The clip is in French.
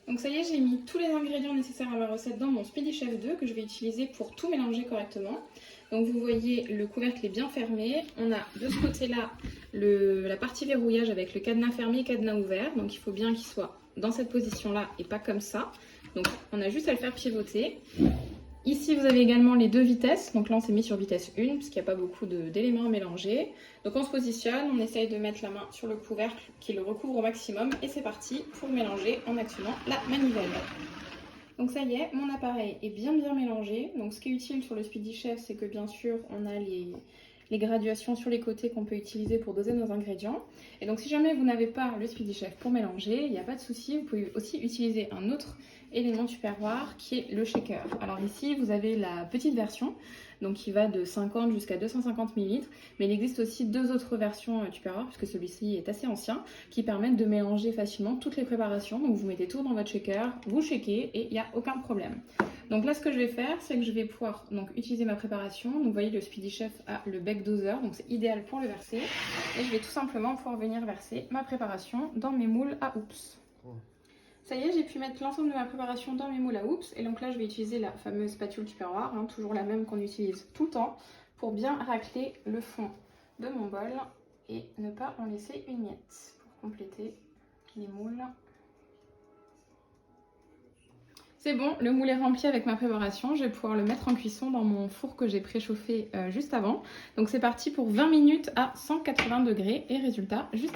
Donc ça y est, j'ai mis tous les ingrédients nécessaires à ma recette dans mon Speedy Chef 2 que je vais utiliser pour tout mélanger correctement. Donc vous voyez, le couvercle est bien fermé. On a de ce côté-là la partie verrouillage avec le cadenas fermé et cadenas ouvert. Donc il faut bien qu'il soit dans cette position-là et pas comme ça. Donc on a juste à le faire pivoter. Ici, vous avez également les 2 vitesses. Donc là, on s'est mis sur vitesse 1 parce qu'il n'y a pas beaucoup d'éléments à mélanger. Donc on se positionne, on essaye de mettre la main sur le couvercle qui le recouvre au maximum. Et c'est parti pour mélanger en actionnant la manivelle. Donc ça y est, mon appareil est bien mélangé. Donc ce qui est utile sur le Speedy Chef, c'est que bien sûr, on a les graduations sur les côtés qu'on peut utiliser pour doser nos ingrédients. Et donc si jamais vous n'avez pas le Speedy Chef pour mélanger, il n'y a pas de souci, vous pouvez aussi utiliser un autre élément du tupperware qui est le shaker. Alors ici vous avez la petite version, donc qui va de 50 jusqu'à 250 ml, mais il existe aussi 2 autres versions tupperware, puisque celui-ci est assez ancien, qui permettent de mélanger facilement toutes les préparations. Donc vous mettez tout dans votre shaker, vous shakez et il n'y a aucun problème. Donc là, ce que je vais faire, c'est que je vais pouvoir utiliser ma préparation. Donc vous voyez, le Speedy Chef a le bec doseur, donc c'est idéal pour le verser. Et je vais tout simplement pouvoir venir verser ma préparation dans mes moules à oups. Ça y est, j'ai pu mettre l'ensemble de ma préparation dans mes moules à oups. Et donc là, je vais utiliser la fameuse spatule tupperware, toujours la même qu'on utilise tout le temps, pour bien racler le fond de mon bol et ne pas en laisser une miette pour compléter les moules. C'est bon, le moule est rempli avec ma préparation. Je vais pouvoir le mettre en cuisson dans mon four que j'ai préchauffé juste avant. Donc c'est parti pour 20 minutes à 180 degrés et résultat juste après.